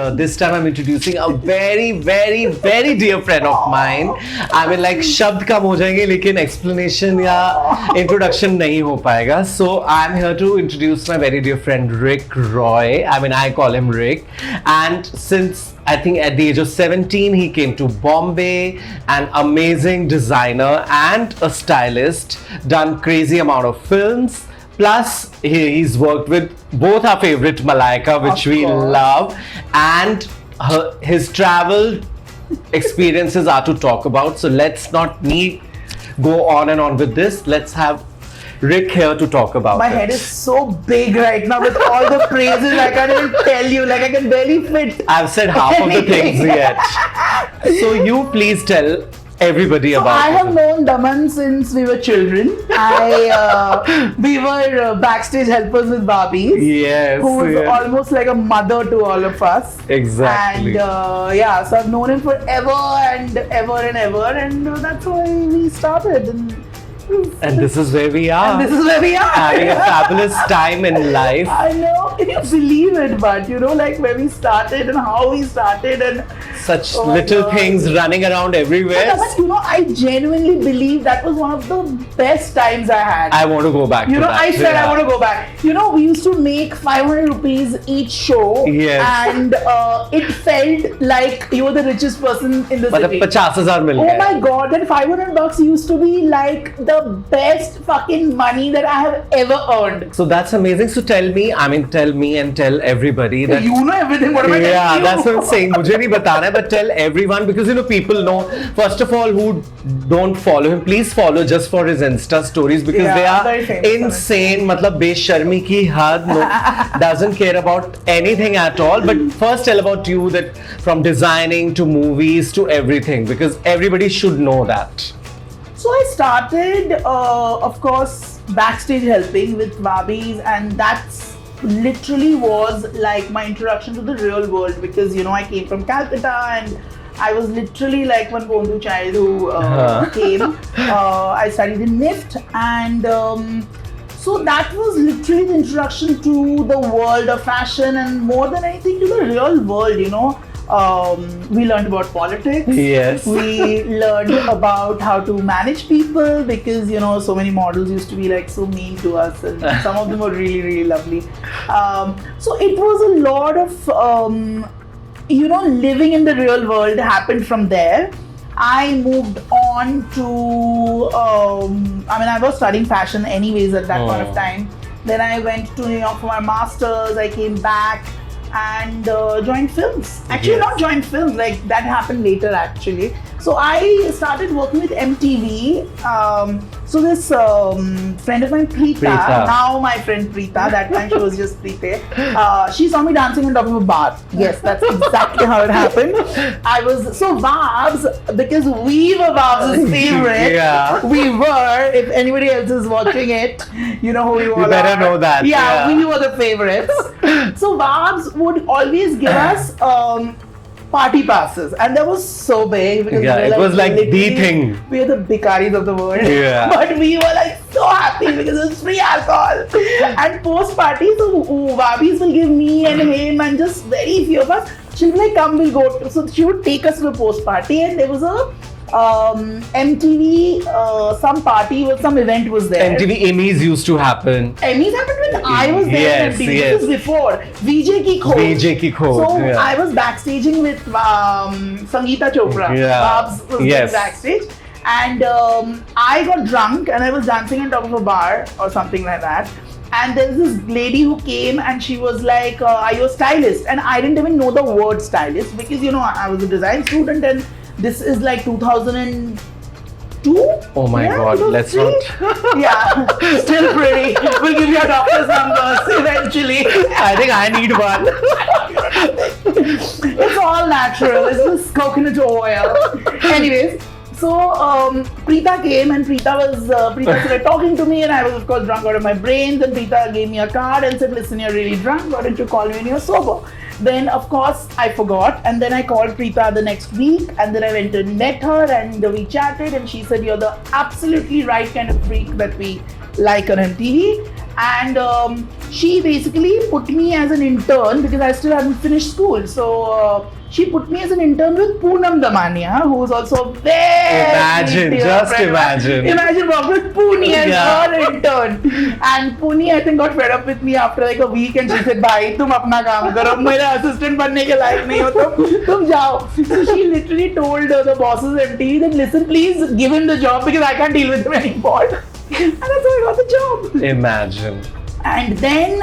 this time I'm introducing a very, very, very dear friend of mine. I mean, like शब्द कम हो जाएंगे, लेकिन explanation या introduction नहीं हो पाएगा. So I'm here to introduce my very dear friend Rick Roy. I mean, I call him Rick. And since I think at the age of 17, he came to Bombay, an amazing designer and a stylist, done crazy amount of films. Plus, he's worked with both our favorite Malaika, which we love, and his travel experiences are to talk about. So let's not go on and on with this. Let's have Rick here to talk about My head is so big right now with all the praises. I can't even tell you. Like, I can barely fit. I've said half of the things yet. So you please tell everybody about I have known Daman since we were children. We were backstage helpers with Barbies. Yes. Who's almost like a mother to all of us. Exactly. And so I've known him forever and ever and ever, and that's why we started. And this is where we are. And this is where we are. Having a fabulous time in life. I know. Can you believe it? But like where we started and how we started and such little things running around everywhere. But I genuinely believe that was one of the best times I had. I want to go back to that. I said I want to go back. We used to make 500 rupees each show. Yes. And it felt like you were the richest person in the city. 50,000 mil Oh my God, that 500 bucks used to be like the best fucking money that I have ever earned. So that's amazing. So tell me and tell everybody that you know everything. What am I telling you? Yeah, that's what I'm saying. मुझे नहीं बताना है, but tell everyone, because people know. First of all, who don't follow him, please follow just for his Insta stories, because they are insane. मतलब बेशर्मी की हद. Doesn't care about anything at all. But first tell about you, that from designing to movies to everything, because everybody should know that. So I started, of course, backstage helping with Barbies, and that's literally was like my introduction to the real world, because I came from Calcutta and I was literally like one Bondu child who came. I studied in NIFT, and so that was literally the introduction to the world of fashion, and more than anything to the real world. We learned about politics. Yes. We learned about how to manage people, because so many models used to be like so mean to us, and some of them were really, really lovely. So it was a lot of living in the real world happened from there. I moved on to I was studying fashion anyways at that point of time. Then I went to New York for my masters. I came back and joined films. Actually, not joined films, like that happened later actually. So I started working with MTV. So this friend of mine, Preeta, now my friend Preeta, that time she was just Preeta, she saw me dancing on top of a bar. Yes, that's exactly how it happened. So Barbs, because we were Barbs' favorite. Yeah. We were, if anybody else is watching it, you know who you all are. You better know that. Yeah, we were the favorites. So Barbs would always give us party passes, and that was so big, because it was like the thing. We are the bikaris of the world. Yeah. But we were like so happy because it was free alcohol. And post party, so Barbies will give me and him and just very few of us. She'll be like, come, we'll go. So she would take us to the post party, and there was a MTV some party, some event was there. MTV Emmys used to happen. Emmys happened when I was there. Yes, MTV. yes. This was before VJ Ki Khoj. VJ Ki Khoj. So I was backstaging with Sangeeta Chopra. Babs was backstage, and I got drunk and I was dancing on top of a bar or something like that. And there's this lady who came and she was like, "Are you a stylist?" And I didn't even know the word stylist, because I was a design student, and this is like 2002. Oh my God, let's not. Yeah, still pretty. We'll give you our doctor's numbers eventually. I think I need one. It's all natural. It's just coconut oil. Anyways, so Preeta came, and Preeta started talking to me, and I was of course drunk out of my brains, and Preeta gave me a card and said, "Listen, you're really drunk. Why don't you call me when you're sober?" Then of course I forgot, and then I called Preeta the next week, and then I went and met her, and we chatted, and she said, "You're the absolutely right kind of freak that we like on MTV." And she basically put me as an intern because I still hadn't finished school. So she put me as an intern with Poonam Damania, who is also very Imagine, just imagine. Imagine working with Pooni as Yeah. her intern. And Pooni, I think, got fed up with me after like a week, and she said, "Bhai, tum apna kaam karo. Mera assistant banne ke layak nahi ho tum jao." So she literally told the boss's MD that, "Listen, please give him the job because I can't deal with him anymore." And that's how I got the job. Imagine. And then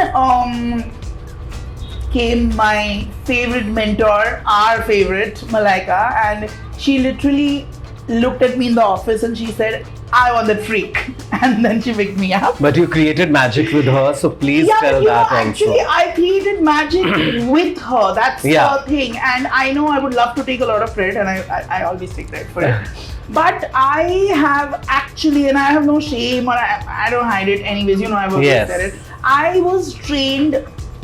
came my favorite mentor, our favorite, Malaika, and she literally looked at me in the office and she said, "I want that freak." And then she picked me up. But you created magic with her, so please tell that actually, also. I created magic with her. That's Yeah. the thing. And I know I would love to take a lot of credit, and I always take credit for it. But I have actually, and I have no shame, or I don't hide it anyways, you know, I've always Yes. said it. I was trained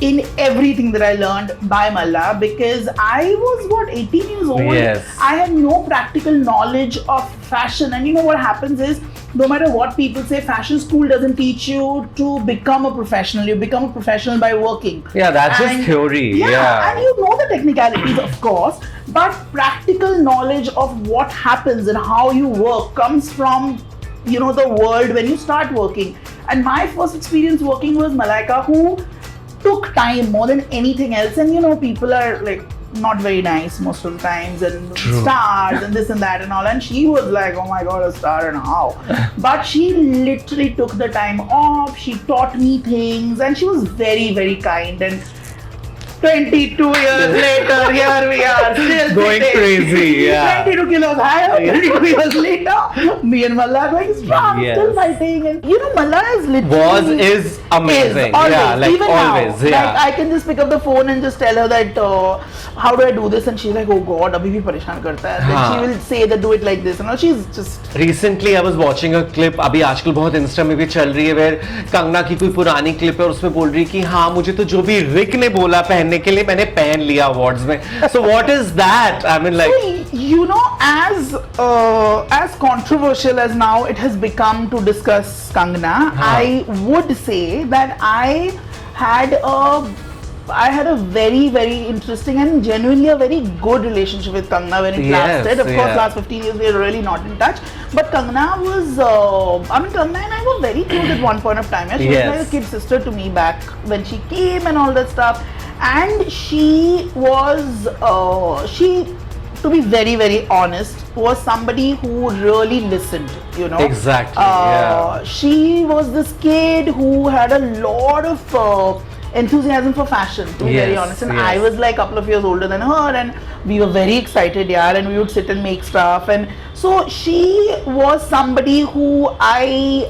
in everything that I learned by Malla because I was 18 years old. Yes. I had no practical knowledge of fashion, and you know what happens is, no matter what people say, fashion school doesn't teach you to become a professional. You become a professional by working. Yeah, that's just And- theory. Yeah, and you know the technicalities, of course, but practical knowledge of what happens and how you work comes from, you know, the world when you start working. And my first experience working was Malaika, who took time more than anything else. And you know, people are like not very nice most of the times, and True. stars and this and that and all. And she was like, "Oh my god, a star and how?" But she literally took the time off. She taught me things, and she was very, very kind. And 22 years later, here we are, still Going sitting. crazy, yeah. 22 kilos higher, 22 years later, me and Malla are going strong, Yes. still fighting. And you know, Malla is literally... Is amazing. Always, Yeah, like even always. now. Yeah. Like, I can just pick up the phone and just tell her that, how do I do this? And she's like, "Oh God, abhi bhi pareshan karta hai." Then she will say that, "Do it like this." And all. She's just... Recently I was watching a clip, अभी आजकल बहुत Insta में भी चल रही है, where Kangana की कोई पुरानी क्लिप है और उसमें बोल रही है कि हाँ, मुझे तो जो भी रिक ने बोला पहनने के लिए मैंने पहन लिया अवार्ड्स में. So what is that? I mean, like, So, you know, as controversial as now it has become to discuss Kangna, I would say that I had a very, very interesting and genuinely a very good relationship with Kangna when it Yes, lasted. Of course, yeah. last 15 years we are really not in touch. But Kangna was, Kangna and I were very close at one point of time. Yeah? She was like a kid sister to me back when she came and all that stuff. And she was, to be very, very honest, was somebody who really listened, you know. Exactly, yeah. She was this kid who had a lot of enthusiasm for fashion, to be very Yes, honest. And yes. I was like a couple of years older than her, and we were very excited, yeah, and we would sit and make stuff. And so she was somebody who I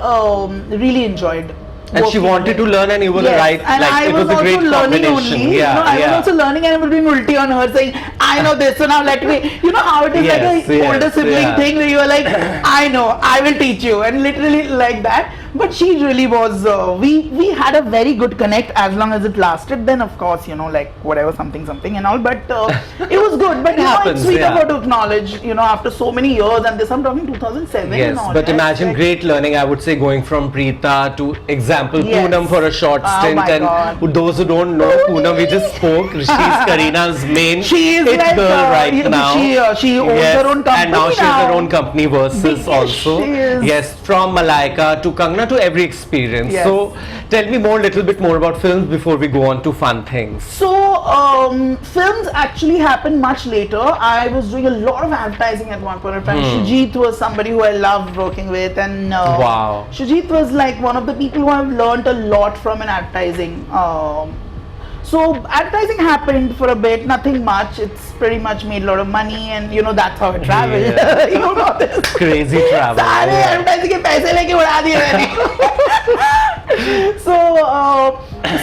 really enjoyed. and she working wanted to with. learn, and you were Yes, the right, and like, I it was a also great learning combination. only. Yeah, I yeah. was also learning, and I was doing ulti on her, saying, "I know this, so now let me." You know how it is, Yes, like a yes, older sibling yeah. thing where you are like, "I know, I will teach you," and literally like that. But she really was. We had a very good connect as long as it lasted. Then of course, you know, like whatever, something and all. But it was good. But you know, happens, it's sweet yeah. of her to acknowledge. You know, after so many years, and this I'm talking 2007 Yes, and all. but right? imagine Like, great learning, I would say, going from Preeta to example Yes. Poonam for a short Oh stint. my And God. those who don't know, Poonam, we just spoke. She's Karina's main She is it like, girl right now. She owns her own company and now she has her now. own company, Versus Yes, also. she is. Yes, from Malaika to Kangna to every experience. Yes. So tell me little bit more about films before we go on to fun things. So, films actually happened much later. I was doing a lot of advertising at one point of time. Shujit was somebody who I loved working with, and Wow. Shujit was like one of the people who I've learned a lot from in advertising. So advertising happened for a bit, nothing much. It's pretty much made a lot of money, and you know that's how it traveled. Yeah. You know this. Crazy travel. सारे yeah. advertising के पैसे लेके उड़ा दिए मैंने.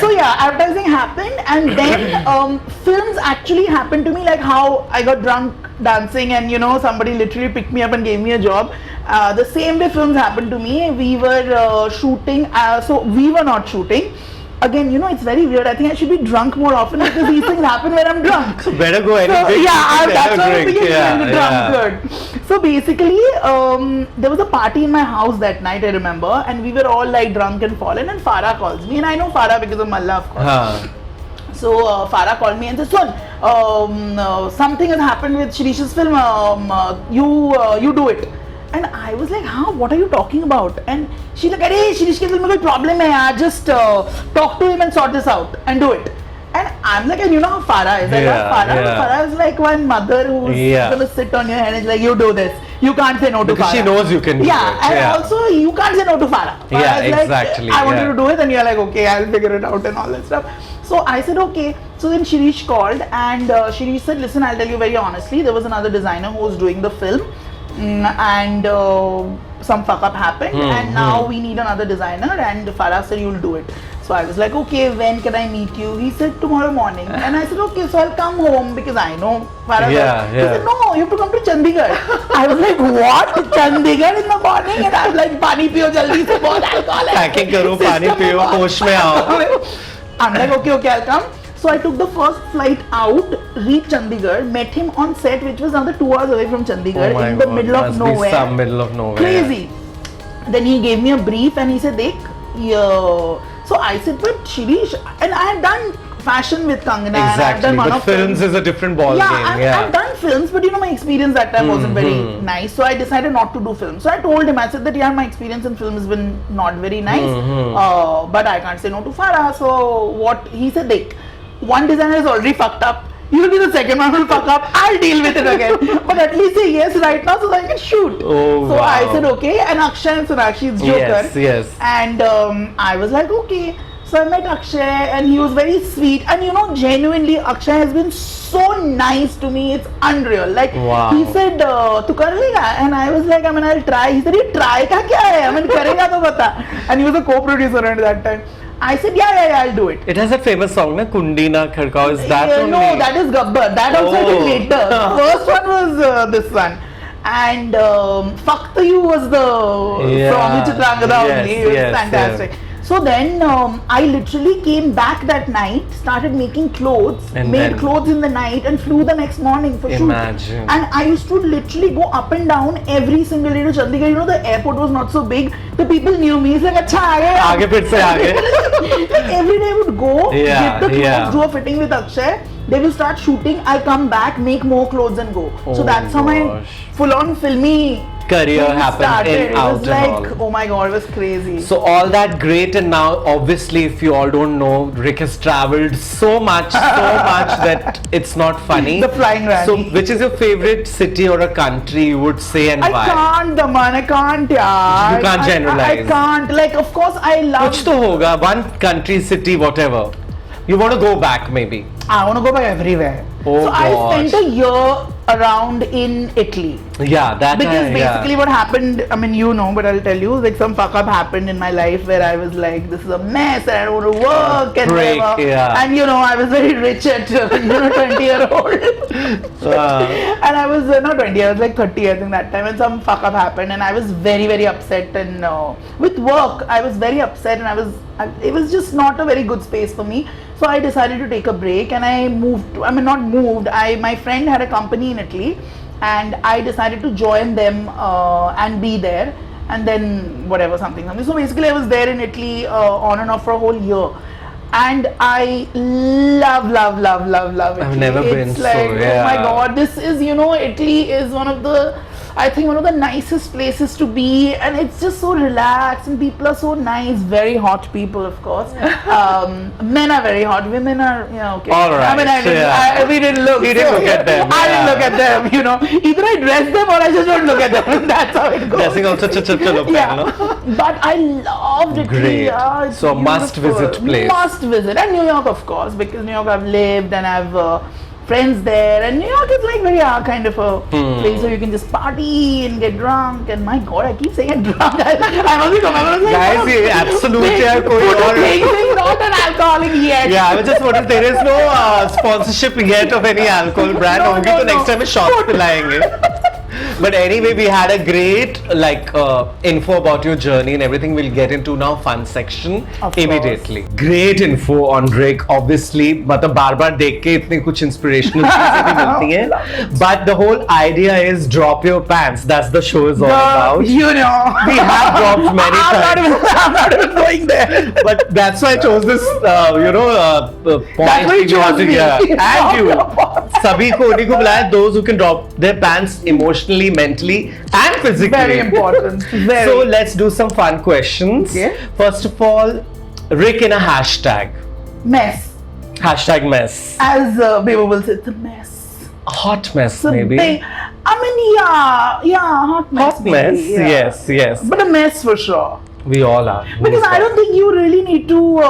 So yeah, advertising happened, and then films actually happened to me, like how I got drunk dancing and you know somebody literally picked me up and gave me a job. The same way films happened to me. We were shooting, so we were not shooting. Again, you know, it's very weird. I think I should be drunk more often because these things happen when I'm drunk. Better go So, anyway. yeah, that's why I'm thinking drunk good. So basically, there was a party in my house that night, I remember, and we were all like drunk and fallen. And Farah calls me, and I know Farah because of Malla, of course. So Farah called me and said, "Son, something has happened with Shirish's film. You do it." And I was like, "Huh? What are you talking about?" And she's like, "Arey, Shirish ke film mein koi problem hai yaar. Just talk to him and sort this out and do it." And I'm like, and you know how Farah is. I love Farah. Yeah. Farah is like one mother who's gonna sit on your head and is like, "You do this. You can't say no to Because Farah." she knows you can do it. And also you can't say no to Farah. Yeah, Farah is exactly. Like, I want you to do it, and you're like, "Okay, I'll figure it out," and all that stuff. So I said, "Okay." So then Shirish called, and Shirish said, "Listen, I'll tell you very honestly. There was another designer who was doing the film, and some fuck up happened, and now we need another designer." And Farah said, "You'll do it." So I was like, "Okay, when can I meet you?" He said, "Tomorrow morning." And I said, "Okay, so I'll come home because I know Farah." He said, "No, you have to come to Chandigarh." I was like, "What? Chandigarh in the morning?" And I was like, "Pani piyo jaldi se, bahut alcohol hai." Packing karo, pani piyo, hosh mein aao. I'm like, okay, I'll come. So I took the first flight out, reached Chandigarh, met him on set, which was another 2 hours away from Chandigarh, in the middle of nowhere. Some middle of nowhere. Crazy. Then he gave me a brief and he said, "Dekh, so I said, "But Shirish," and I had done fashion with Kangana. Exactly, and but films is a different ball game. I've done films, but you know, my experience that time wasn't very nice. So I decided not to do films. So I told him, I said that, "Yeah, my experience in film has been not very nice, but I can't say no to Farah." So what he said, "Dekh, one designer is already fucked up. You'll be the second one who'll fuck up. I'll deal with it again. But at least say yes right now so that I can shoot." So I said, "Okay." And Akshay and Sonakshi's Joker. Yes. And I was like, "Okay." So I met Akshay and he was very sweet. And you know, genuinely, Akshay has been so nice to me. It's unreal. Like, he said, "Tu kar lega?" And I was like, I'll try. He said, "Ye try ka kya hai? Karega to bata." And he was a co-producer at that time. I said, yeah, I'll do it. It has a famous song, na? Kundi na khadkao. Is that only? No, that is Gabbar. That also I did later. First one was this one. And Fuck to You was the from Vichitrangada only. It was fantastic. So then I literally came back that night, started making clothes, made clothes in the night and flew the next morning for shoot. And I used to literally go up and down every single day to Chandigarh. You know, the airport was not so big. The people knew me. It's like, "Acha, aage phir se aage." Every day I would go, get the clothes, do a fitting with Akshay. They will start shooting. I'll come back, make more clothes and go. So that's how my full-on filmy career happened in out. It was like, oh my god, it was crazy. So all that great, and now obviously, if you all don't know, Rick has traveled so much that it's not funny. The flying Rani. So which is your favorite city or a country you would say, and why? I can't, Daman, I can't, yaar. You can't generalize. I can't. Like, of course, I love. Kuch to hoga, one country, city, whatever. You want to go back, maybe. I want to go back everywhere. Oh, so gosh. I spent a year around in Italy. Yeah, that because basically what happened, I mean, you know, but I'll tell you, like some fuck up happened in my life where I was like, this is a mess and I don't want to work and whatever. And you know, I was very rich at 20-year-old. And I was not 20, I was like 30 I think that time, and some fuck up happened and I was very, very upset. And with work, I was very upset and it was just not a very good space for me. So I decided to take a break and I moved, my friend had a company in Italy and I decided to join them and be there, and then whatever, something. So basically I was there in Italy on and off for a whole year. And I love Italy. I've never been, it's like, so yeah. Oh my god, this is, Italy is one of the nicest places to be, and it's just so relaxed and people are so nice, very hot people, of course. Men are very hot, women are, okay. All right. I mean, we didn't look. You didn't look at them. I didn't look at them, Either I dress them or I just don't look at them. That's how it goes. Dressing also But I loved Italy. Great. It's so must visit place. Must visit. And New York, of course, because New York I've lived and I've friends there, and New York is like very kind of a place where you can just party and get drunk. And my god, I keep saying get drunk. I must be like, guys, absolutely not an alcoholic yet. Yeah, I was just wondering, there is no sponsorship yet of any alcohol brand. No. Next time we shop pilayenge. But anyway, we had a great info about your journey and everything. We'll get into now fun section Of immediately. Great info on Rick, obviously. मतलब बार-बार देख के इतने कुछ inspirational चीजें भी मिलती हैं. But the whole idea is drop your pants. That's the show is all about. You know, We have dropped many times. I'm not even going there. But that's why I chose this, point. That's why you chose me. And you. सभी को उन्हीं को बुलाया, those who can drop their pants emotionally, mentally, and physically. Very important. Very. So let's do some fun questions. Okay. First of all, Rick in a hashtag. Mess. Hashtag mess. As Bebo will say, it's a mess. A hot mess, It's a maybe. big, hot mess. Hot mess. maybe, yeah. Yes, yes. But a mess for sure. We all are. Because I don't think you really need to.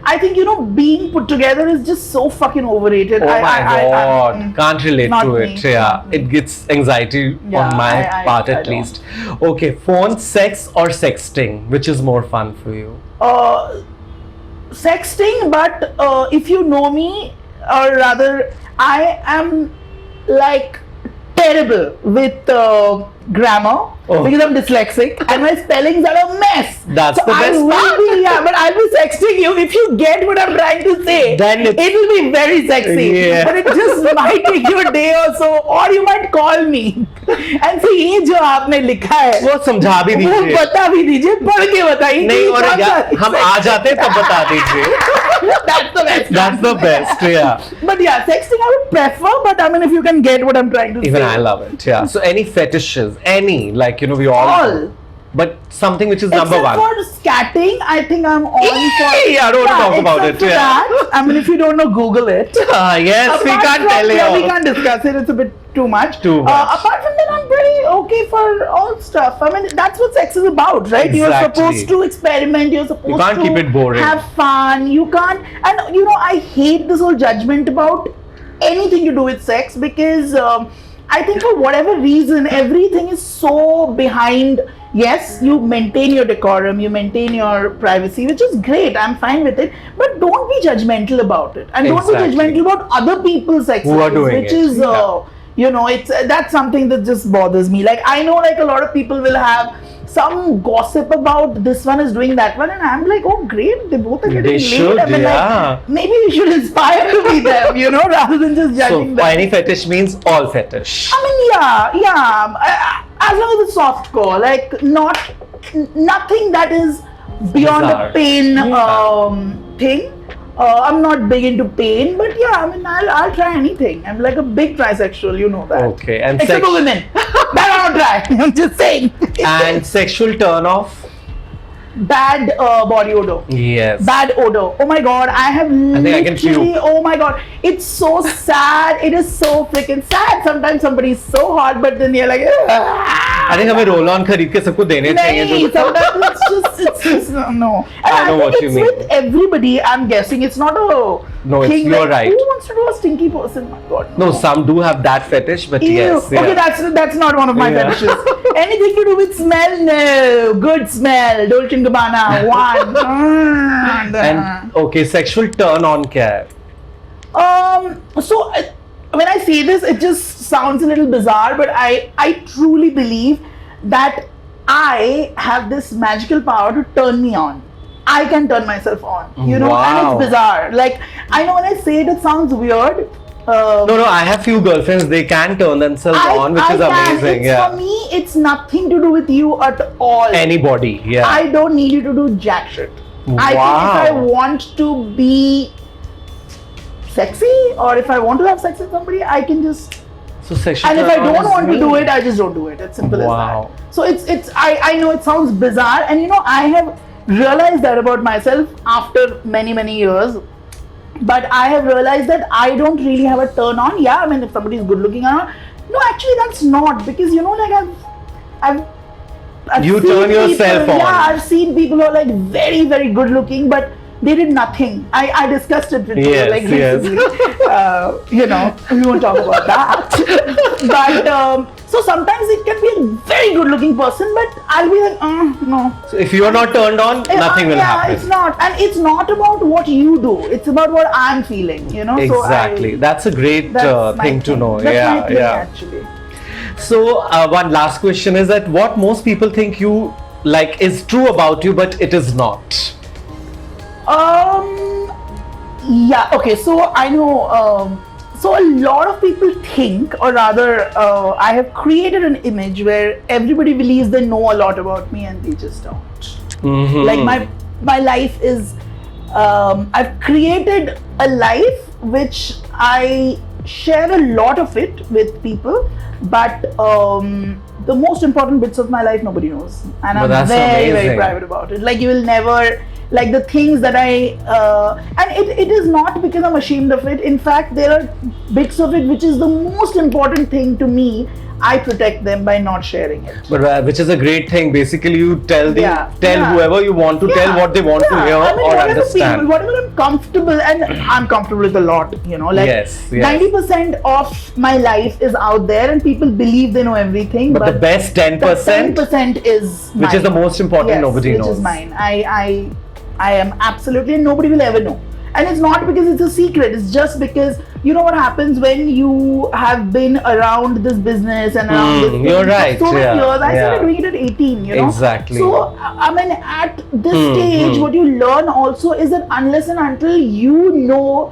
I think being put together is just so fucking overrated. Oh my god, can't relate Not to me. it. Yeah, it gets anxiety Yeah, on my part I at don't. least. Okay, phone sex or sexting, which is more fun for you? Sexting, but if you know me, or rather, I am like terrible with grammar. Oh. Because I'm dyslexic and my spellings are a mess. That's the best part. But I'll be sexting you. If you get what I'm trying to say, Then it will be very sexy. Yeah. But it just might take you a day or so, or you might call me and say, ये जो आपने लिखा है वो समझा भी वो दीजिए. बता भी दीजिए, पढ़ के बताइए. नहीं, कि और कौन सा हम आ जाते हैं तब बता दीजिए. That's the best. That's the best. Yeah. But yeah, sexting I would prefer. But I mean, if you can get what I'm trying to Even say. I love it. Yeah. So any fetishes, any we all. All. But something which is number Except one. for scatting, I think I'm all for. I don't want to talk about except it. for that, I mean, if you don't know, Google it. Yes, we Apart can't from- tell yeah, you. we can't discuss it. It's a bit too much. Too much. Apart from that, I'm pretty okay for all stuff. I mean, that's what sex is about, right? You're Exactly. supposed to experiment. You're supposed You can't to keep it boring. have fun. You can't. And I hate this whole judgment about anything to do with sex because I think for whatever reason, everything is so behind. Yes, you maintain your decorum, you maintain your privacy, which is great. I'm fine with it, but don't be judgmental about it, and don't be Exactly. judgmental about other people's sex Who are lives, doing which it. is, it's that's something that just bothers me. Like I know, like a lot of people will have some gossip about this one is doing that one, and I'm like, oh great, they both are getting They laid. should, I mean, yeah. like, maybe we should inspire to be them, rather than just So judging them. any fetish means all fetish. I mean, yeah. As long as it's soft core, like nothing that is beyond Bizarre. the pain Yeah. thing. I'm not big into pain, but yeah, I mean, I'll try anything. I'm like a big trisexual, you know that. Okay, and Except for women. That I don't try. I'm just saying. and sexual turn off. Bad body odor. Yes. Bad odor. Oh my god, I have think I can literally. puke. Oh my god, it's so sad. It is so freaking sad. Sometimes somebody is so hot, but then you're like, I think हमें roll on खरीद के सबको देने चाहिए नहीं, जो. sometimes it's just no. And I know think what you it's mean. with everybody. I'm guessing it's not a No, it's- thing. you're like, right. Who wants to do a stinky person? My God. No, some do have that fetish, but Ew. yes. Okay, Yeah. that's not one of my Yeah. fetishes. Anything to do with smell? No. Good smell. Dolce & Gabbana. One. And okay, sexual turn on क्या है? So when I say this, it just sounds a little bizarre, but I truly believe that I have this magical power to turn me on. I can turn myself on, and Wow. it's bizarre. Like I know when I say it, it sounds weird. No, I have few girlfriends. They can turn themselves on, which is can. amazing. It's, Yeah. For me, it's nothing to do with you at all. Anybody. Yeah. I don't need you to do jack shit. I think if I Wow. want to be sexy or if I want to have sex with somebody, I can just. So sexual And if turn I on don't is want to me. do it, I just don't do it. It's simple Wow. as that. So it's I know it sounds bizarre, and I have realized that about myself after many years. But I have realized that I don't really have a turn on. Yeah, I mean if somebody is good looking or not. No, actually that's not, because like I've You seen turn yourself people, on. Yeah, I've seen people who are like very good looking, but they did nothing. I discussed it with you Yes, like yes. recently. We won't talk about that. But so sometimes it can be a very good looking person, but I'll be like, no. So if you're not turned on, nothing will happen. It's not, and it's not about what you do. It's about what I'm feeling. Exactly. So that's a great that's my thing to know. That's my Yeah, thing, yeah. Actually. So one last question is that what most people think you like is true about you, but it is not. Yeah, okay, so I know, so a lot of people think, or rather, I have created an image where everybody believes they know a lot about me and they just don't. Like my life is, I've created a life which I share a lot of it with people, but the most important bits of my life nobody knows, and I'm very very private about it. Like you will never, like the things that I and it is not because I'm ashamed of it. In fact, there are bits of it which is the most important thing to me. I protect them by not sharing it. But which is a great thing. Basically, you tell whoever you want to tell what they want to hear or understand. Whatever I'm comfortable, and I'm comfortable with a lot, you know. Like 90% of my life is out there, and people believe they know everything. But the best 10%, 10% is mine. Which is the most important. Nobody knows. Which is mine. I am absolutely, and nobody will ever know. And it's not because it's a secret, it's just because you know what happens when you have been around this business and around this you're right. for so many years. I started doing it at 18, you know. Exactly. So, I mean, at this stage, what you learn also is that unless and until you know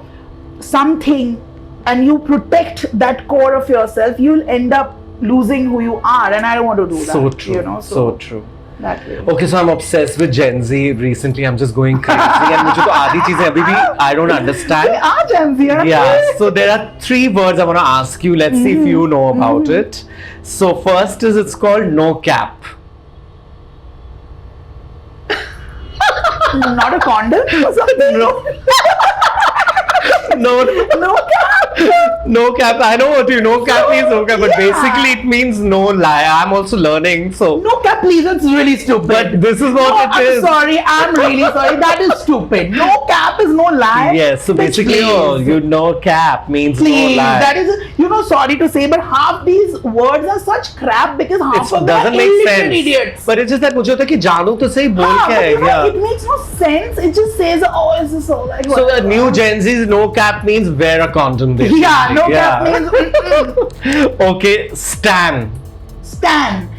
something and you protect that core of yourself, you'll end up losing who you are. And I don't want to do that. So true. You know, so true. That way. Okay, so I'm obsessed with Gen Z. Recently, I'm just going crazy, and मुझे तो आधी चीजें अभी भी I don't understand. We are Gen Z. Yeah. So there are 3 words I want to ask you. Let's see if you know about it. So first is it's called no cap. Not a condom or something. No cap. No cap. I know what you know. Cap means no cap, but basically it means no lie. I'm also learning. So no cap, please. That's really stupid. But this is what it is. I'm sorry. I'm really sorry. That is stupid. No cap is no lie. Yes. So basically, you know, cap means no lie. That is, you know, sorry to say, but half these words are such crap because half of them doesn't are make illiterate sense. idiots. But it's just that मुझे होता है कि जानू तो सही बोल क्या है. Yeah. It makes no sense. It just says, oh, is this all like? So the new Gen Z's no cap means wear a condom. Basically. Yeah, no cap means. Okay, stan. Stan.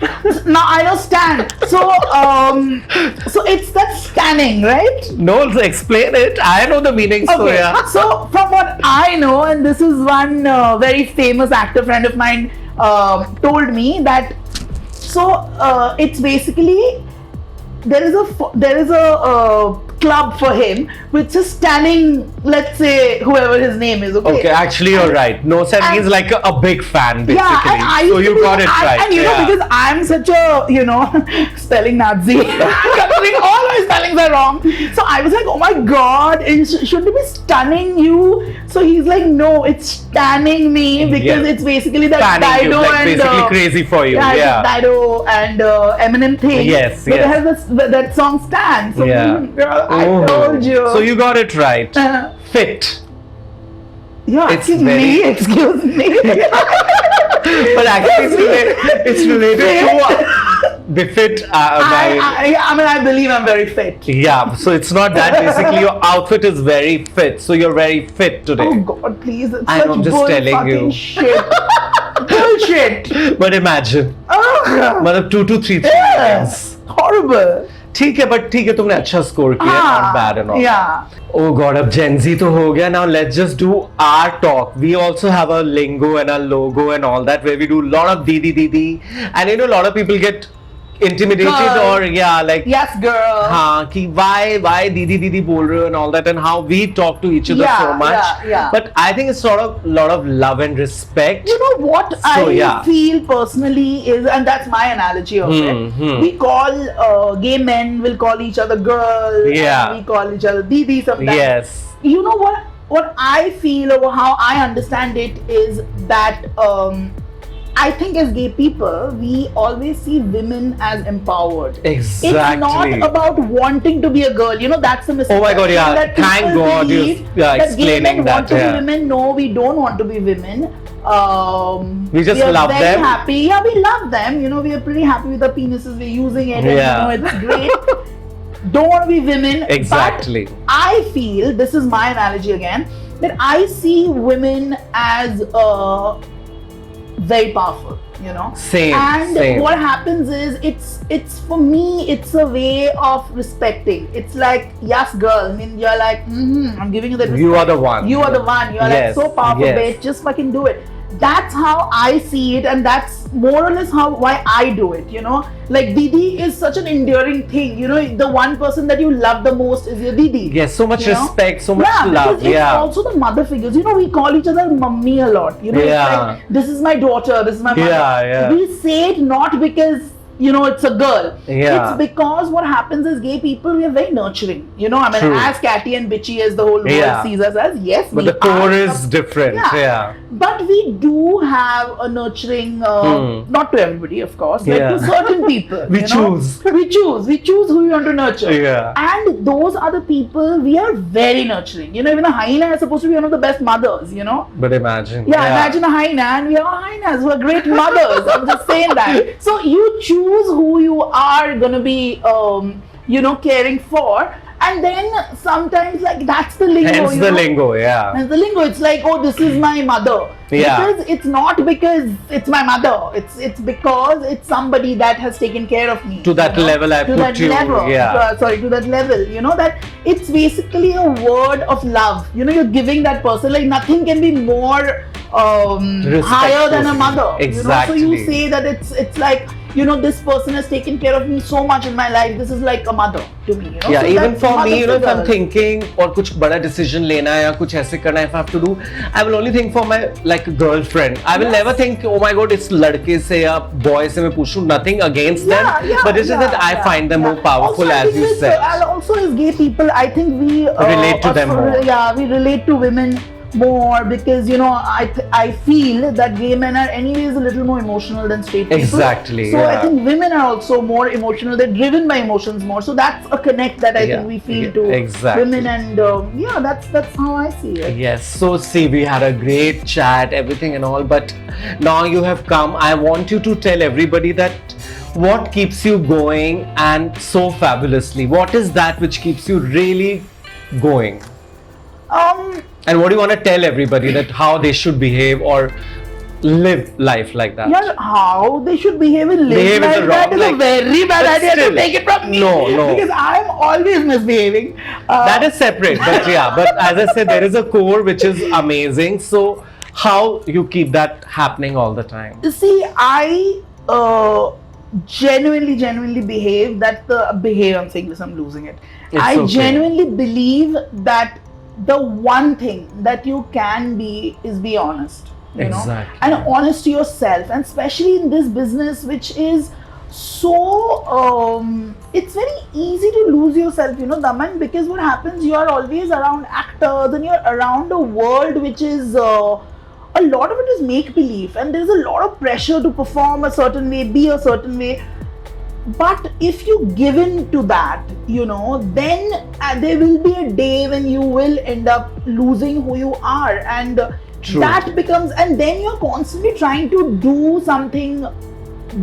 Now I know stan. So so it's that scanning, right? No, explain it. I know the meaning. Okay. So yeah. So from what I know, and this is one very famous actor friend of mine told me that. So it's basically there is a club for him which is standing, let's say whoever his name is. Okay, actually you're right. No, Stan is like a big fan basically. Yeah, so you got it right. And you know, because I'm such a, you know, spelling Nazi, considering all my spellings are wrong. So I was like, oh my god, shouldn't it be stunning you? So he's like, no, it's stunning me because it's basically that Dido like and basically crazy for you. Yeah, Dido and Eminem thing. Yes, but it has that song Stan. So girl, I told you. So you got it right. Fit. Yeah, excuse me. But actually it's related to the fit. I mean, I believe I'm very fit. Yeah, so it's not that. Basically, your outfit is very fit. So you're very fit today. Oh God, please! It's I'm just telling you. Shit. Bullshit. But imagine. मतलब 2 to 3 yes. Horrible. ठीक है, but ठीक है, तुमने अच्छा score किया, not bad and all. Yeah. Oh God, अब Gen Z तो हो गया. Now let's just do our talk. We also have a lingo and a logo and all that where we do a lot of didi, and you know a lot of people get intimidated or like yes girl. हाँ कि why didi बोल रहे हो and all that, and how we talk to each other so much. Yeah. But I think it's sort of a lot of love and respect. You know what I feel personally is, and that's my analogy of it. We call gay men will call each other girl. Yeah. And we call each other didi sometimes. Yes. You know what I feel or how I understand it is that I think as gay people, we always see women as empowered. Exactly. It's not about wanting to be a girl. You know, that's the mistake. Oh my God, yeah. Thank God you're that gay men explaining that. Want to be women. No, we don't want to be women. We just love them. We are very happy. Yeah, we love them. You know, we are pretty happy with the penises. We're using it. Yeah. And, you know, it's great. Don't want to be women. Exactly. But I feel, this is my analogy again, that I see women as very powerful. you know. Same. And what happens is it's for me, it's a way of respecting. It's like, yes, girl. I mean, you're like, I'm giving you the respect. You are the one. You are the one. You're like so powerful, bitch. Just fucking do it. That's how I see it, and that's more or less why I do it, you know. Like, Didi is such an enduring thing, you know. The one person that you love the most is your Didi. Yes, so much respect, so much love. Because it's also the mother figures. You know, we call each other mummy a lot. You know, it's like, this is my daughter, this is my mother. We say it not because, you know, it's a girl. It's because what happens is, gay people, we are very nurturing. You know, I mean, as catty and bitchy as the whole world sees us as, yes, but the core is different. But we do have a nurturing, not to everybody, of course, like to certain people. We choose who we want to nurture. And those are the people we are very nurturing. You know, even a hyena is supposed to be one of the best mothers, you know. But imagine. Imagine a hyena, and we are hyenas who are great mothers. I'm just saying that. So you choose who you are gonna be, you know, caring for. And then sometimes, like, that's the lingo. Hence the lingo, Hence the lingo. It's like, oh, this is my mother. Because it's not because it's my mother. It's because it's somebody that has taken care of me. To that level, I put you. To that level. You know, that it's basically a word of love. You know, you're giving that person, like, nothing can be more higher than a mother. Exactly. You know? So you say that it's like, you know, this person has taken care of me so much in my life. This is like a mother to me. You know? Yeah, so even for me, you know, if I'm thinking or कुछ बड़ा decision लेना है या कुछ ऐसे करना है, if I have to do, I will only think for my like girlfriend. I will never think, oh my God, it's लड़के से या boy से मैं पूछूं. Nothing against them, but it's just that I find them more powerful, also, as you said. And also, as gay people, I think we relate to them more. Yeah, we relate to women more because, you know, I feel that gay men are anyways a little more emotional than straight people. Exactly. So I think women are also more emotional. They're driven by emotions more. So that's a connect that I think we feel to women, and that's how I see it. Yes. So see, we had a great chat, everything and all, but now you have come. I want you to tell everybody that what keeps you going and so fabulously. What is that which keeps you really going? And what do you want to tell everybody, that how they should behave or live life like that? Yeah, how they should behave and live like that is a very bad idea to take it from me. No. Because I'm always misbehaving. That is separate, but but as I said, there is a core which is amazing. So how you keep that happening all the time? See, I genuinely behave. I'm saying this, I'm losing it. I genuinely believe that the one thing that you can be is be honest, you know, and honest to yourself, and especially in this business, which is so it's very easy to lose yourself, you know, Daman, because what happens, you are always around actors and you're around a world which is a lot of it is make believe, and there's a lot of pressure to perform a certain way, be a certain way. But if you give in to that, you know, then there will be a day when you will end up losing who you are, and that becomes, and then you're constantly trying to do something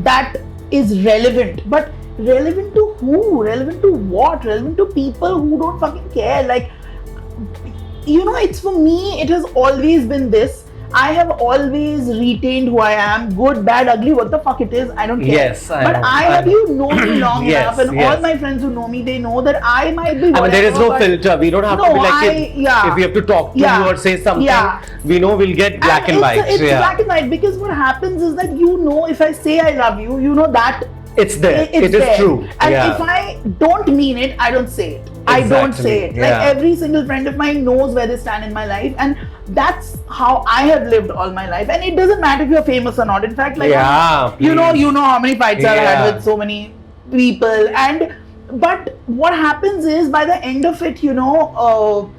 that is relevant. But relevant to who? Relevant to what? Relevant to people who don't fucking care. Like, you know, it's, for me, it has always been this. I have always retained who I am, good, bad, ugly, what the fuck it is, I don't care. Yes, but I have you know me long enough, and all my friends who know me, they know that I might be whatever. I mean, there is no filter. We don't have to be like, if we have to talk to you or say something, we know we'll get black and white. It's black and white, because what happens is that, you know, if I say I love you, you know that it's there. It is true. And if I don't mean it, I don't say it. I don't say it. Like, every single friend of mine knows where they stand in my life, and that's how I have lived all my life. And it doesn't matter if you're famous or not. In fact, like, you know how many fights I've had with so many people. But what happens is, by the end of it, you know,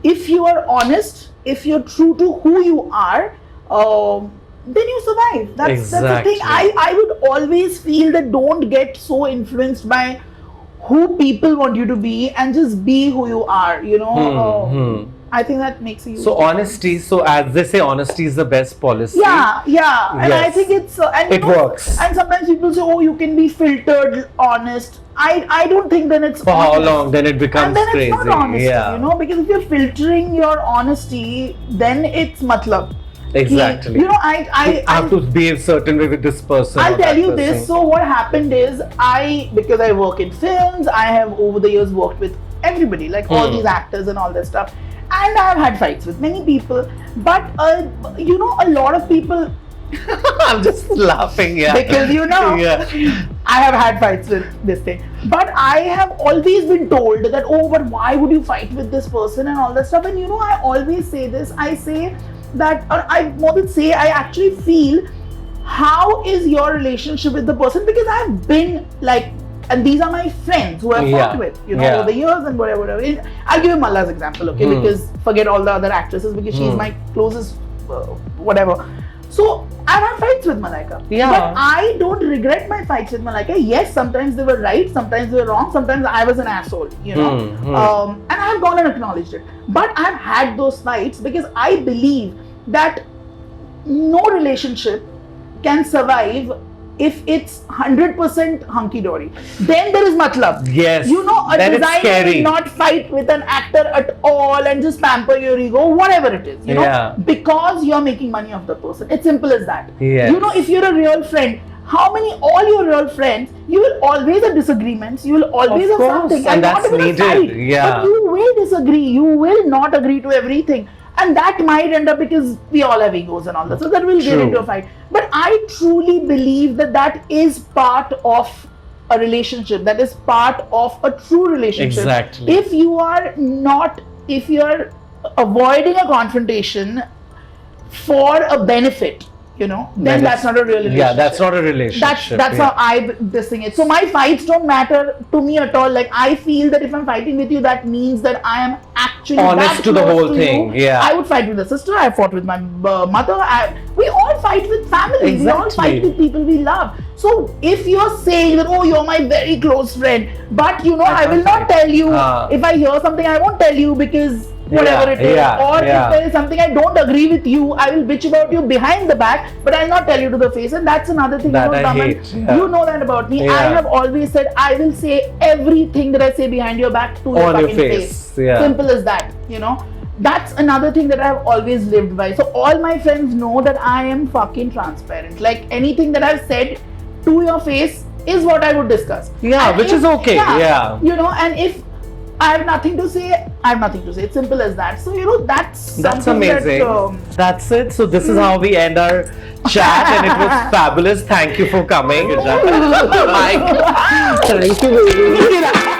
if you are honest, if you're true to who you are, then you survive. That's the thing. I would always feel that don't get so influenced by who people want you to be, and just be who you are, you know. I think that makes you. So honesty. So as they say, honesty is the best policy. Yeah. And I think it's and it works. And sometimes people say, oh, you can be filtered honest. I don't think then it's for honest. How long? Then it becomes and then crazy. It's not honesty, you know, because if you're filtering your honesty, then it's matlab. Exactly. You know, I have to behave certain way with this person. I'll or tell that you person. this. So what happened is, because I work in films, I have over the years worked with everybody, like all these actors and all this stuff, and I have had fights with many people. But you know, a lot of people. I'm just laughing, yeah. Because you know, Yeah. I have had fights with this thing. But I have always been told that, oh, but why would you fight with this person and all that stuff? And you know, I always say this. I say that, or I more than say, I actually feel, how is your relationship with the person? Because I've been like, and these are my friends who I've fought with, you know, over the years and whatever. I'll give you Malla's example, okay? Because forget all the other actresses, because she's my closest, whatever. So I've had fights with Malaika. Yeah. But I don't regret my fights with Malaika. Yes, sometimes they were right, sometimes they were wrong, sometimes I was an asshole, you know. And I have gone and acknowledged it. But I've had those fights because I believe that no relationship can survive if it's 100% hunky-dory. Then there is matlab. Yes. You know, a then it's designer scary. will not fight with an actor at all and just pamper your ego, whatever it is, you know, because you're making money off the person. It's simple as that. Yes. You know, if you're a real friend, all your real friends, you will always have disagreements, you will always have something. And that's not even needed. a fight, Yeah. but you will disagree, you will not agree to everything. And that might end up, because we all have egos and all that, so that will get into a fight. But I truly believe that that is part of a relationship, that is part of a true relationship. Exactly. If you're avoiding a confrontation for a benefit, you know, then that's not a real relationship. Yeah, that's not a relationship. That's how this thing is. So my fights don't matter to me at all. Like, I feel that if I'm fighting with you, that means that I am actually honest to the whole thing. You. Yeah. I would fight with a sister. I fought with my mother. We all fight with family. Exactly. We all fight with people we love. So if you're saying that, oh, you're my very close friend, but you know, I will not tell you. If I hear something, I won't tell you, because whatever it is, or if there is something I don't agree with you, I will bitch about you behind the back, but I'll not tell you to the face. And that's another thing, that you know, I Daman, hate. you know that about me. I have always said I will say everything that I say behind your back to your fucking face. Yeah. Simple as that, you know. That's another thing that I've always lived by. So all my friends know that I am fucking transparent. Like, anything that I've said to your face is what I would discuss. Yeah, and which is okay. Yeah. You know, and if I have nothing to say, I have nothing to say. It's simple as that. So, you know, that's amazing. That's it. So this is how we end our chat, and it was fabulous. Thank you for coming. Oh my God. Thank you.